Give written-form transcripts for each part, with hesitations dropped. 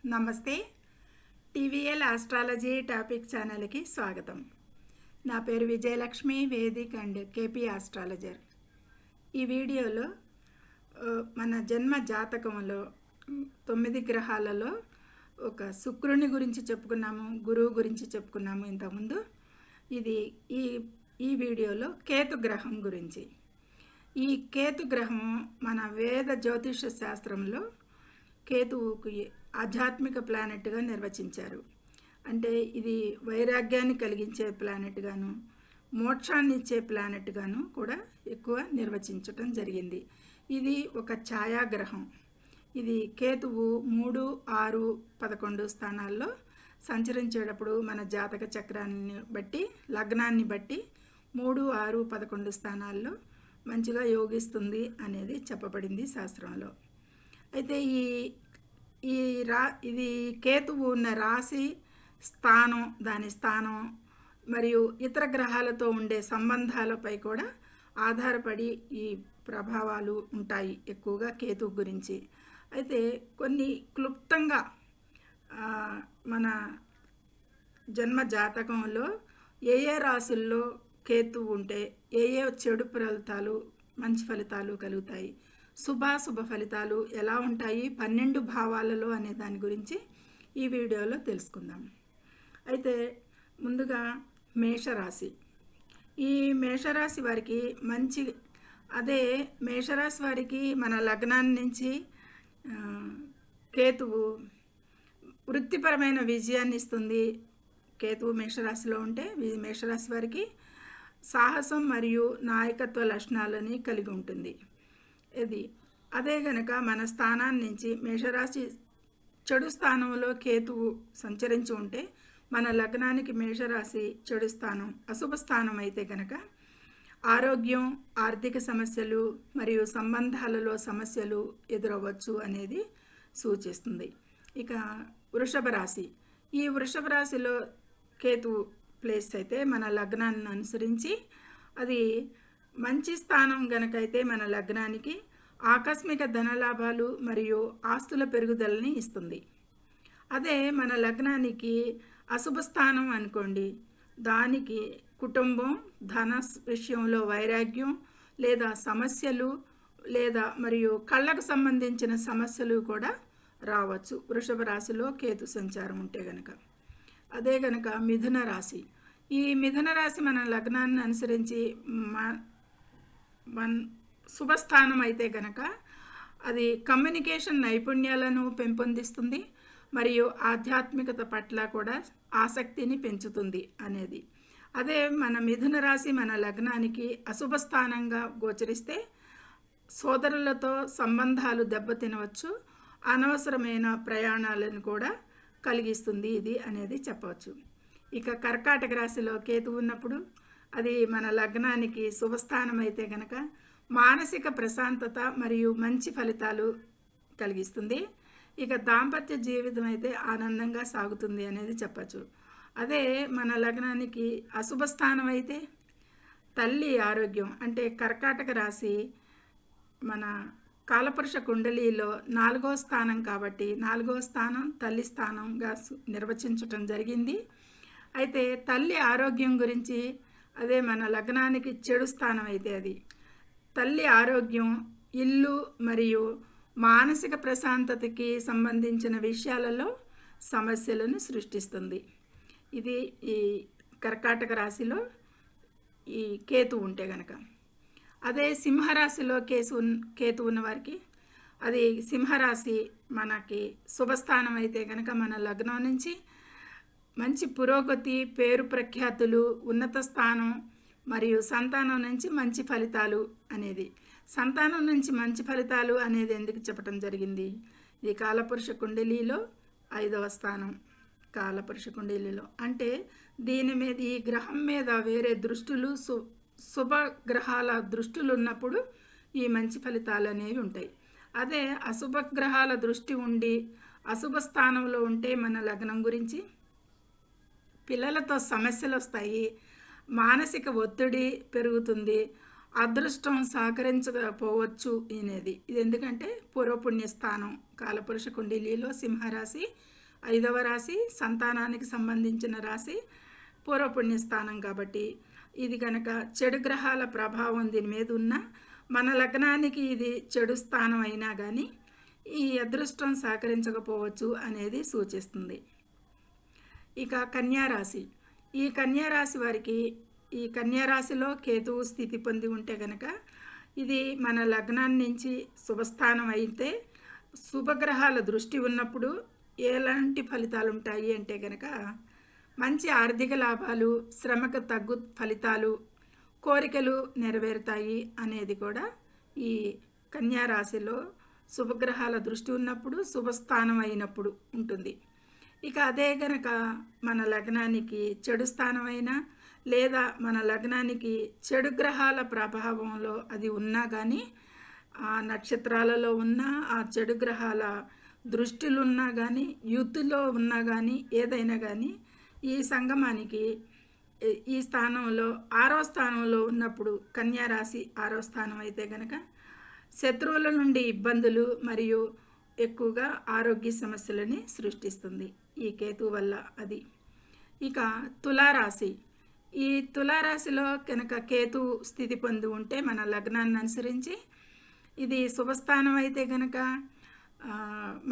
నమస్తే. TVL astrology topic ఛానల్కి స్వాగతం. నా పేరు Vijayalakshmi, Vedic and KP astrologer. ఈ వీడియోలో మన జన్మ జాతకంలో 9 గ్రహాలలో ఒక శుక్రుని గురించి చెప్పుకున్నాము, గురువు గురించి చెప్పుకున్నాము ఇంతకుముందు. ఈ వీడియోలో కేతు గ్రహం గురించి. ఈ కేతు గ్రహం మన వేద జ్యోతిష శాస్త్రంలో కేతువుకి ఆధ్యాత్మిక ప్లానెట్గా నిర్వచించారు. అంటే ఇది వైరాగ్యాన్ని కలిగించే ప్లానెట్గాను, మోక్షాన్ని ఇచ్చే ప్లానెట్గాను కూడా ఎక్కువ నిర్వచించటం జరిగింది. ఇది ఒక ఛాయాగ్రహం. ఇది కేతువు 3, 6, 11 స్థానాల్లో సంచరించేటప్పుడు మన జాతక చక్రాన్ని బట్టి, లగ్నాన్ని బట్టి 3, 6, 11 స్థానాల్లో మంచిగా యోగిస్తుంది అనేది చెప్పబడింది శాస్త్రంలో. అయితే ఇది కేతువు ఉన్న రాశి, స్థానం, దాని స్థానం మరియు ఇతర గ్రహాలతో ఉండే సంబంధాలపై కూడా ఆధారపడి ఈ ప్రభావాలు ఉంటాయి ఎక్కువగా కేతువు గురించి. అయితే కొన్ని క్లుప్తంగా మన జన్మ జాతకంలో ఏ రాశుల్లో కేతువు ఉంటే ఏ చెడు ఫలితాలు, మంచి ఫలితాలు కలుగుతాయి, శుభాశుభ ఫలితాలు ఎలా ఉంటాయి 12 భావాలలో అనే దాని గురించి ఈ వీడియోలో తెలుసుకుందాం. అయితే ముందుగా మేషరాశి. ఈ మేషరాశి వారికి మేషరాశి వారికి మన లగ్నాన్ని నుంచి కేతువు వృత్తిపరమైన విజయాన్ని ఇస్తుంది. కేతువు మేషరాశిలో ఉంటే మేషరాశి వారికి సాహసం మరియు నాయకత్వ లక్షణాలని కలిగి ఉంటుంది. అదే గనక మన స్థానాన్ని నుంచి మేషరాశి చెడు స్థానంలో కేతువు సంచరించి ఉంటే మన లగ్నానికి మేషరాశి చెడు స్థానం, అశుభ స్థానం అయితే గనక ఆరోగ్యం, ఆర్థిక సమస్యలు మరియు సంబంధాలలో సమస్యలు ఎదురవ్వచ్చు అనేది సూచిస్తుంది. ఇక వృషభ రాశి. ఈ వృషభ రాశిలో కేతువు ప్లేస్ అయితే మన లగ్నాన్ని అనుసరించి అది మంచి స్థానం గనకైతే మన లగ్నానికి ఆకస్మిక ధనలాభాలు మరియు ఆస్తుల పెరుగుదలని ఇస్తుంది. అదే మన లగ్నానికి అశుభ స్థానం అనుకోండి, దానికి కుటుంబం, ధన విషయంలో వైరాగ్యం లేదా సమస్యలు లేదా మరియు కళ్ళకు సంబంధించిన సమస్యలు కూడా రావచ్చు వృషభ రాశిలో కేతు సంచారం ఉంటే గనక. అదే గనక మిథున రాశి. ఈ మిథున రాశి మన లగ్నాన్ని అనుసరించి శుభస్థానం అయితే గనక అది కమ్యూనికేషన్ నైపుణ్యాలను పెంపొందిస్తుంది మరియు ఆధ్యాత్మికత పట్ల కూడా ఆసక్తిని పెంచుతుంది అనేది. అదే మన మిథున రాశి మన లగ్నానికి అశుభ స్థానంగా గోచరిస్తే సోదరులతో సంబంధాలు దెబ్బతినవచ్చు, అనవసరమైన ప్రయాణాలను కూడా కలిగిస్తుంది ఇది అనేది చెప్పవచ్చు. ఇక కర్కాటక రాశిలో కేతు ఉన్నప్పుడు అది మన లగ్నానికి శుభస్థానం అయితే గనక మానసిక ప్రశాంతత మరియు మంచి ఫలితాలు కలిగిస్తుంది. ఇక దాంపత్య జీవితం అయితే ఆనందంగా సాగుతుంది అనేది చెప్పచ్చు. అదే మన లగ్నానికి అశుభ స్థానం అయితే తల్లి ఆరోగ్యం, అంటే కర్కాటక రాశి మన కాలపురుష కుండలిలో 4వ స్థానం కాబట్టి 4వ స్థానం తల్లి స్థానంగా నిర్వచించటం జరిగింది. అయితే తల్లి ఆరోగ్యం గురించి అదే మన లగ్నానికి చెడు స్థానం అయితే అది తల్లి ఆరోగ్యం, ఇల్లు మరియు మానసిక ప్రశాంతతకి సంబంధించిన విషయాలలో సమస్యలను సృష్టిస్తుంది. ఇది ఈ కర్కాటక రాశిలో ఈ కేతు ఉంటే గనక. అదే సింహరాశిలో కేతు ఉన్న వారికి అది సింహరాశి మనకి శుభస్థానం అయితే గనక మన లగ్నం నుంచి మంచి పురోగతి, పేరు ప్రఖ్యాతులు, ఉన్నత స్థానం మరియు సంతానం నుంచి మంచి ఫలితాలు అనేది. సంతానం నుంచి మంచి ఫలితాలు అనేది ఎందుకు చెప్పడం జరిగింది? ఇది కాలపురుష కుండలిలో 5వ స్థానం. కాలపురుష కుండలిలో అంటే దీని మీద, ఈ గ్రహం మీద వేరే దృష్టులు, శుభ గ్రహాల దృష్టులు ఉన్నప్పుడు ఈ మంచి ఫలితాలు అనేవి ఉంటాయి. అదే అశుభ గ్రహాల దృష్టి ఉండి అశుభ స్థానంలో ఉంటే మన లగ్నం గురించి పిల్లలతో సమస్యలు వస్తాయి, మానసిక ఒత్తిడి పెరుగుతుంది, అదృష్టం సహకరించకపోవచ్చు అనేది. ఇది ఎందుకంటే పూర్వపుణ్యస్థానం కాలపురుష కుండలిలో సింహరాశి 5వ రాశి, సంతానానికి సంబంధించిన రాశి, పూర్వపుణ్యస్థానం కాబట్టి ఇది కనుక చెడు గ్రహాల ప్రభావం దీని మీద ఉన్న మన లగ్నానికి ఇది చెడు స్థానం అయినా కానీ ఈ అదృష్టం సహకరించకపోవచ్చు అనేది సూచిస్తుంది. ఇక కన్యారాశి. ఈ కన్యారాశి వారికి ఈ కన్యారాశిలో కేతువు స్థితి పొంది ఉంటే కనుక ఇది మన లగ్నాన్ని నుంచి శుభస్థానం అయితే శుభగ్రహాల దృష్టి ఉన్నప్పుడు ఎలాంటి ఫలితాలు ఉంటాయి అంటే కనుక మంచి ఆర్థిక లాభాలు, శ్రమకు తగ్గు ఫలితాలు, కోరికలు నెరవేరుతాయి అనేది కూడా ఈ కన్యారాశిలో శుభగ్రహాల దృష్టి ఉన్నప్పుడు శుభస్థానం అయినప్పుడు ఉంటుంది. ఇక అదే గనక మన లగ్నానికి చెడు స్థానమైనా లేదా మన లగ్నానికి చెడు గ్రహాల ప్రభావంలో అది ఉన్నా కానీ ఆ నక్షత్రాలలో ఉన్న ఆ చెడు గ్రహాల దృష్టిలు ఉన్నా కానీ యుద్ధిలో ఉన్నా కానీ ఏదైనా కానీ ఈ సంగమానికి ఈ స్థానంలో 6వ స్థానంలో ఉన్నప్పుడు కన్యారాశి 6వ స్థానం అయితే కనుక శత్రువుల నుండి ఇబ్బందులు మరియు ఎక్కువగా ఆరోగ్య సమస్యలని సృష్టిస్తుంది ఈ కేతు వల్ల అది. ఇక తులారాశి. ఈ తులారాశిలో కనుక కేతు స్థితి పొంది ఉంటే మన లగ్నాన్ని అనుసరించి ఇది శుభస్థానం అయితే కనుక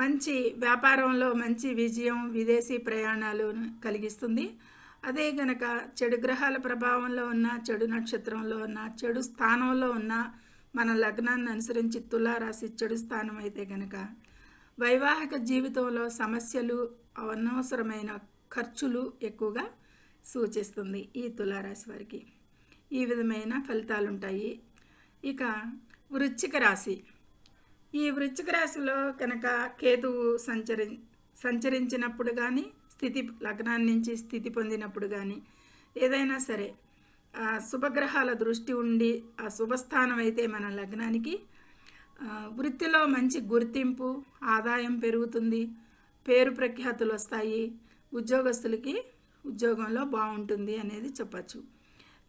మంచి వ్యాపారంలో మంచి విజయం, విదేశీ ప్రయాణాలు కలిగిస్తుంది. అదే గనక చెడు గ్రహాల ప్రభావంలో ఉన్న, చెడు నక్షత్రంలో ఉన్న, చెడు స్థానంలో ఉన్న మన లగ్నాన్ని అనుసరించి తులారాశి చెడు స్థానం అయితే కనుక వైవాహిక జీవితంలో సమస్యలు, అనవసరమైన ఖర్చులు ఎక్కువగా సూచిస్తుంది ఈ తులారాశి వారికి. ఈ విధమైన ఫలితాలు ఉంటాయి. ఇక వృశ్చిక రాశి. ఈ వృశ్చిక రాశిలో కనుక కేతువు సంచరించినప్పుడు కానీ స్థితి లగ్నాన్ని నుంచి స్థితి పొందినప్పుడు కానీ ఏదైనా సరే శుభగ్రహాల దృష్టి ఉండి ఆ శుభస్థానం అయితే మన లగ్నానికి వృత్తిలో మంచి గుర్తింపు, ఆదాయం పెరుగుతుంది, పేరు ప్రఖ్యాతులు వస్తాయి, ఉద్యోగస్తులకి ఉద్యోగంలో బాగుంటుంది అనేది చెప్పచ్చు.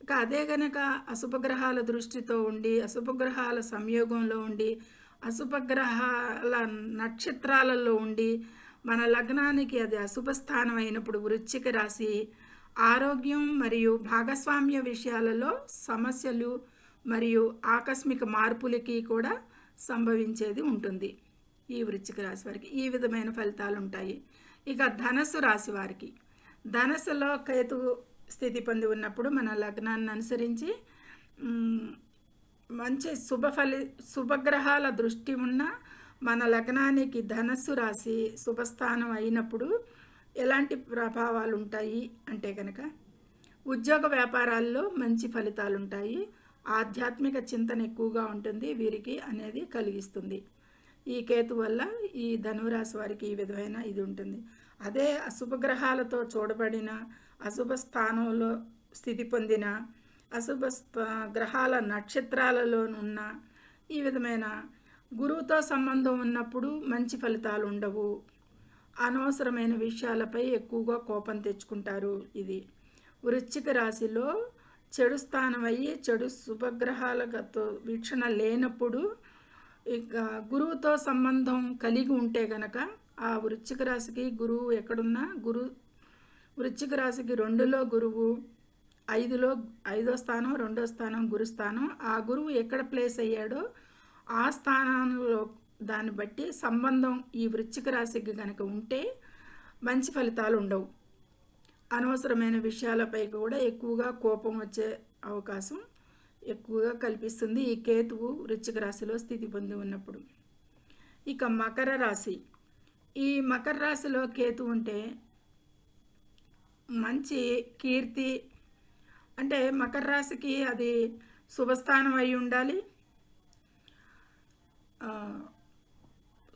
ఇక అదే గనక అశుభగ్రహాల దృష్టితో ఉండి, అశుభగ్రహాల సంయోగంలో ఉండి, అశుభగ్రహాల నక్షత్రాలలో ఉండి మన లగ్నానికి అది అశుభ స్థానం అయినప్పుడు వృశ్చిక రాశి ఆరోగ్యం మరియు భాగస్వామ్య విషయాలలో సమస్యలు మరియు ఆకస్మిక మార్పులకి కూడా సంభవించేది ఉంటుంది ఈ వృశ్చిక రాశి వారికి. ఈ విధమైన ఫలితాలు ఉంటాయి. ఇక ధనస్సు రాశి వారికి. ధనస్సులో కేతువు స్థితి పొంది ఉన్నప్పుడు మన లగ్నాన్ని అనుసరించి మంచి శుభగ్రహాల దృష్టి ఉన్న మన లగ్నానికి ధనస్సు రాశి శుభస్థానం అయినప్పుడు ఎలాంటి ప్రభావాలు ఉంటాయి అంటే కనుక ఉద్యోగ వ్యాపారాల్లో మంచి ఫలితాలు ఉంటాయి, ఆధ్యాత్మిక చింతన ఎక్కువగా ఉంటుంది వీరికి అనేది కలిగిస్తుంది. ఈ కేతు వల్ల ఈ ధనురాశి వారికి ఈ విధమైన ఇది ఉంటుంది. అదే అశుభగ్రహాలతో చూడబడిన, అశుభ స్థానంలో స్థితి పొందిన, అశుభ గ్రహాల నక్షత్రాలలో ఉన్న ఈ విధమైన గురువుతో సంబంధం ఉన్నప్పుడు మంచి ఫలితాలు ఉండవు, అనవసరమైన విషయాలపై ఎక్కువగా కోపం తెచ్చుకుంటారు. ఇది వృశ్చిక రాశిలో చెడు స్థానం అయ్యి చెడు శుభగ్రహాలతో వీక్షణ లేనప్పుడు ఇక గురువుతో సంబంధం కలిగి ఉంటే గనక ఆ వృశ్చిక రాశికి గురువు ఎక్కడున్నా వృశ్చిక రాశికి 2లో గురువు, 5వ స్థానం 2వ స్థానం గురుస్థానం, ఆ గురువు ఎక్కడ ప్లేస్ అయ్యాడో ఆ స్థానంలో దాన్ని బట్టి సంబంధం ఈ వృశ్చిక రాశికి కనుక ఉంటే మంచి ఫలితాలు ఉండవు, అనవసరమైన విషయాలపై కూడా ఎక్కువగా కోపం వచ్చే అవకాశం ఎక్కువగా కల్పిస్తుంది ఈ కేతువు వృశ్చిక రాశిలో స్థితి పొంది ఉన్నప్పుడు. ఇక మకర రాశి. ఈ మకర రాశిలో కేతు ఉంటే మంచి కీర్తి, అంటే మకర రాశికి అది శుభస్థానం అయి ఉండాలి,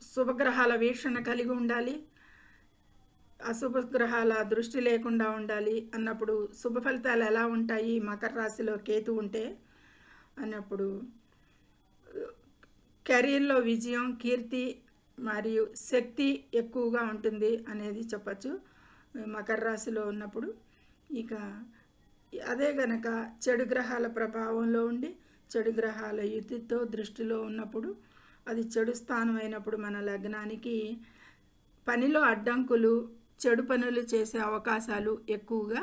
శుభగ్రహాల వీక్షణ కలిగి ఉండాలి, అశుభగ్రహాల దృష్టి లేకుండా ఉండాలి అన్నప్పుడు శుభ ఫలితాలు ఎలా ఉంటాయి మకర రాశిలో కేతు ఉంటే అన్నప్పుడు కెరీర్లో విజయం, కీర్తి మరియు శక్తి ఎక్కువగా ఉంటుంది అనేది చెప్పచ్చు మకర రాశిలో ఉన్నప్పుడు. ఇక అదే గనక చెడు గ్రహాల ప్రభావంలో ఉండి చెడు గ్రహాల యుతితో దృష్టిలో ఉన్నప్పుడు అది చెడు స్థానం అయినప్పుడు మన లగ్నానికి పనిలో అడ్డంకులు, చెడు పనులు చేసే అవకాశాలు ఎక్కువగా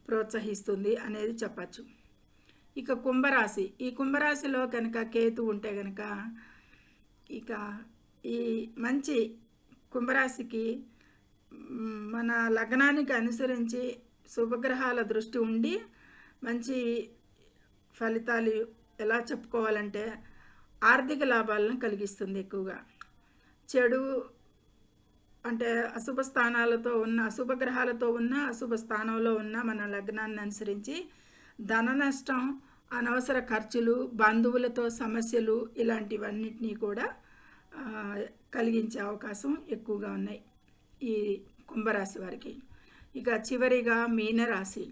ప్రోత్సహిస్తుంది అనేది చెప్పచ్చు. ఇక కుంభరాశి, ఈ కుంభరాశిలో కనుక కేతు ఉంటే కనుక ఇక ఈ మంచి కుంభరాశికి మన లగ్నానికి అనుసరించి శుభగ్రహాల దృష్టి ఉండి మంచి ఫలితాలు ఎలా చెప్పుకోవాలంటే ఆర్థిక లాభాలను కలిగిస్తుంది. ఎక్కువగా చెడు అంటే అశుభ స్థానాలతో ఉన్న, అశుభ గ్రహాలతో ఉన్న, అశుభ స్థానంలో ఉన్న మన లగ్నాన్ని అనుసరించి ధన నష్టం, అనవసర ఖర్చులు, బంధువులతో సమస్యలు ఇలాంటివన్నిటినీ కూడా కలిగించే అవకాశం ఎక్కువగా ఉన్నాయి ఈ కుంభరాశి వారికి. ఇక చివరిగా మీనరాశి,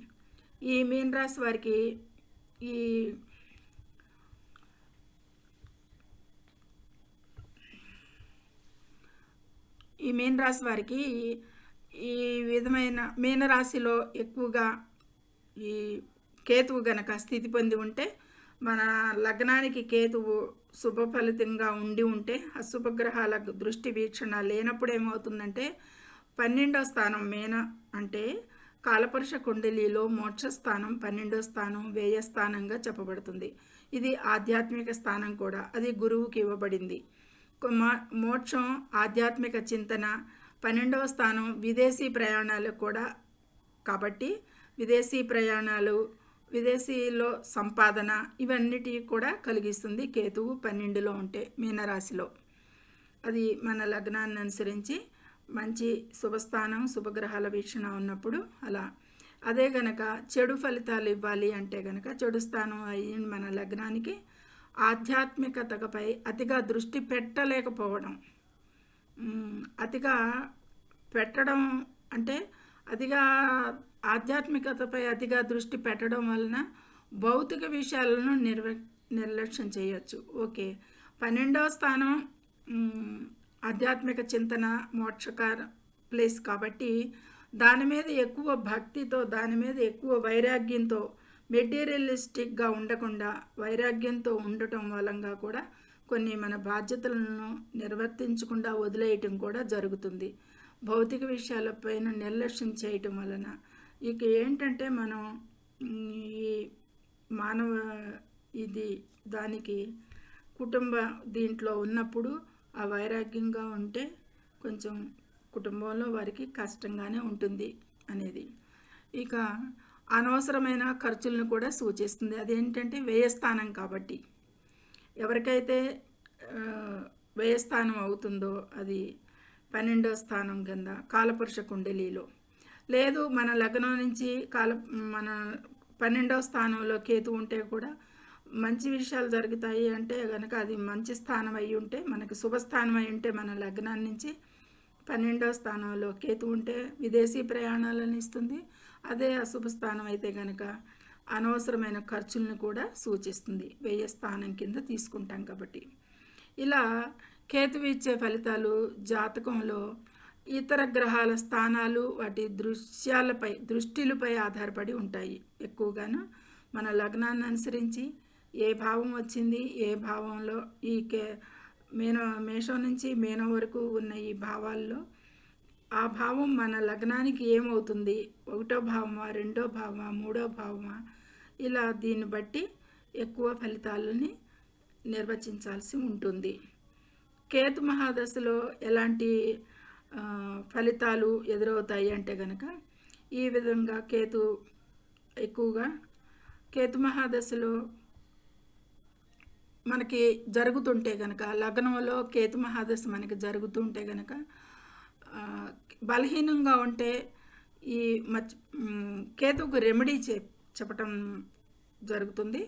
ఈ మీనరాశి వారికి ఈ మీనరాశి వారికి ఈ విధమైన మీనరాశిలో ఎక్కువగా ఈ కేతువు గనక స్థితి పొంది ఉంటే, మన లగ్నానికి కేతువు శుభ ఫలితంగా ఉండి ఉంటే, అశుభ గ్రహాల దృష్టి వీక్షణ లేనప్పుడు ఏమవుతుందంటే 12వ స్థానం మీన అంటే కాలపురుష కుండలిలో మోక్షస్థానం 12వ స్థానం వ్యయస్థానంగా చెప్పబడుతుంది. ఇది ఆధ్యాత్మిక స్థానం కూడా, అది గురువుకి ఇవ్వబడింది. మోక్షం, ఆధ్యాత్మిక చింతన, 12వ స్థానం విదేశీ ప్రయాణాలు కూడా కాబట్టి విదేశీ ప్రయాణాలు, విదేశీలో సంపాదన ఇవన్నిటి కూడా కలిగిస్తుంది కేతువు 12లో ఉంటే మీనరాశిలో. అది మన లగ్నాన్ని అనుసరించి మంచి శుభస్థానం, శుభగ్రహాల వీక్షణ ఉన్నప్పుడు అలా. అదే గనక చెడు ఫలితాలు ఇవ్వాలి అంటే గనక చెడు స్థానం అయ్యి మన లగ్నానికి ఆధ్యాత్మికతపై అతిగా దృష్టి పెట్టలేకపోవడం, అతిగా పెట్టడం అంటే అతిగా ఆధ్యాత్మికతపై అతిగా దృష్టి పెట్టడం వలన భౌతిక విషయాలను నిర్లక్ష్యం చేయొచ్చు. ఓకే, 12వ స్థానం ఆధ్యాత్మిక చింతన, మోక్షకార ప్లేస్ కాబట్టి దాని మీద ఎక్కువ భక్తితో, దాని మీద ఎక్కువ వైరాగ్యంతో, మెటీరియలిస్టిక్గా ఉండకుండా వైరాగ్యంతో ఉండటం వలంగా కూడా కొన్ని మన బాధ్యతలను నిర్వర్తించకుండా వదిలేయటం కూడా జరుగుతుంది. భౌతిక విషయాలపైన నిర్లక్ష్యం చేయటం వలన ఇక ఏంటంటే మనం ఈ మానవ దానికి కుటుంబ దీంట్లో ఉన్నప్పుడు ఆ వైరాగ్యంగా ఉంటే కొంచెం కుటుంబంలో వారికి కష్టంగానే ఉంటుంది అనేది. ఇక అనవసరమైన ఖర్చులను కూడా సూచిస్తుంది. అదేంటంటే వ్యయస్థానం కాబట్టి ఎవరికైతే వ్యయస్థానం అవుతుందో అది 12వ స్థానం కింద కాలపురుష కుండలిలో లేదు. మన లగ్నం నుంచి మన 12వ స్థానంలో కేతు ఉంటే కూడా మంచి విషయాలు జరుగుతాయి అంటే కనుక అది మంచి స్థానం అయి ఉంటే, మనకి శుభస్థానం అయి ఉంటే మన లగ్నాన్ని నుంచి 12వ స్థానంలో కేతు ఉంటే విదేశీ ప్రయాణాలను ఇస్తుంది. అదే అశుభ స్థానం అయితే కనుక అనవసరమైన ఖర్చులను కూడా సూచిస్తుంది. వ్యయ స్థానం కింద తీసుకుంటాం కాబట్టి ఇలా కేతువు ఇచ్చే ఫలితాలు జాతకంలో ఇతర గ్రహాల స్థానాలు వాటి దృష్టిలపై ఆధారపడి ఉంటాయి. ఎక్కువగాను మన లగ్నాన్ని అనుసరించి ఏ భావం వచ్చింది, ఏ భావంలో ఈ మేషం నుంచి మీనం వరకు ఉన్న ఈ భావాల్లో ఆ భావం మన లగ్నానికి ఏమవుతుంది, 1వ భావమా, 2వ భావమా, 3వ భావమా, ఇలా దీన్ని బట్టి ఎక్కువ ఫలితాలని నిర్వచించాల్సి ఉంటుంది. కేతు మహాదశలో ఎలాంటి ఫలితాలు ఎదురవుతాయి అంటే కనుక ఈ విధంగా ఎక్కువగా కేతు మహాదశలో మనకి జరుగుతుంటే కనుక, లగ్నంలో కేతు మహాదశ మనకి జరుగుతుంటే కనుక బలహీనంగా ఉంటే ఈ కేతువుకు రెమెడీ చెప్పటం జరుగుతుంది.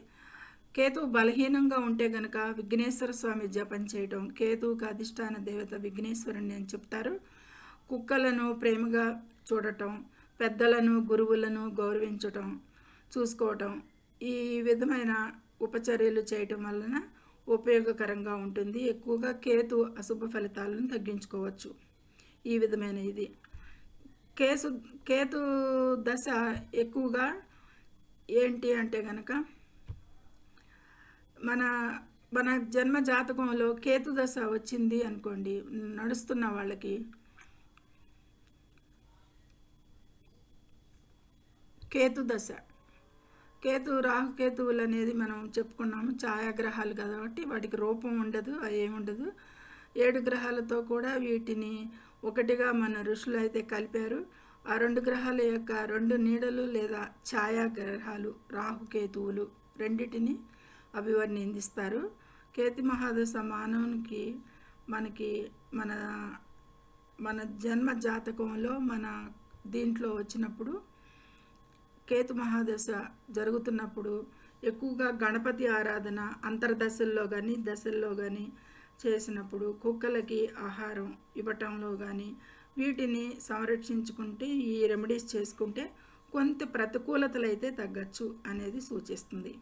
కేతువు బలహీనంగా ఉంటే కనుక విఘ్నేశ్వర స్వామి జపం చేయటం, కేతువుకి అధిష్టాన దేవత విఘ్నేశ్వరుని అని చెప్తారు. కుక్కలను ప్రేమగా చూడటం, పెద్దలను గురువులను గౌరవించటం, చూసుకోవటం, ఈ విధమైన ఉపచర్యలు చేయటం వలన ఉపయోగకరంగా ఉంటుంది. ఎక్కువగా కేతు అశుభ ఫలితాలను తగ్గించుకోవచ్చు. ఈ విధమైన ఇది కేతు దశ ఎక్కువగా ఏంటి అంటే కనుక మన మన జన్మ జాతకంలో కేతు దశ వచ్చింది అనుకోండి, నడుస్తున్న వాళ్ళకి కేతు దశ, రాహుకేతువులు అనేది మనం చెప్పుకున్నాము ఛాయాగ్రహాలు కాబట్టి వాటికి రూపం ఉండదు, అవి ఏముండదు. 7 గ్రహాలతో కూడా వీటిని ఒకటిగా మన ఋషులు అయితే కలిపారు. ఆ 2 గ్రహాల యొక్క 2 నీడలు లేదా ఛాయాగ్రహాలు రాహుకేతువులు రెండిటిని అభివర్ణిస్తారు. కేతు మహాదశ మానవునికి మనకి మన మన జన్మ జాతకంలో మన దీంట్లో వచ్చినప్పుడు, కేతు మహాదశ జరుగుతున్నప్పుడు ఎక్కువగా గణపతి ఆరాధన అంతర్దశల్లో కానీ దశల్లో కానీ చేసినప్పుడు, కుక్కలకి ఆహారం ఇవ్వటంలో కానీ వీటిని సంరక్షించుకుంటే, ఈ రెమెడీస్ చేసుకుంటే కొంత ప్రతికూలతలు అయితే తగ్గచ్చు అనేది సూచిస్తుంది.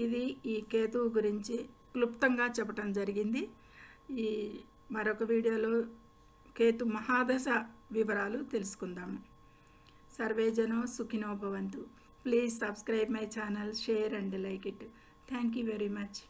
ఇది ఈ కేతువు గురించి క్లుప్తంగా చెప్పటం జరిగింది. ఈ మరొక వీడియోలో కేతు మహాదశ వివరాలు తెలుసుకుందాము. సర్వే జనో సుఖినో భవంతు. Please subscribe my channel, share and like it. Thank you very much.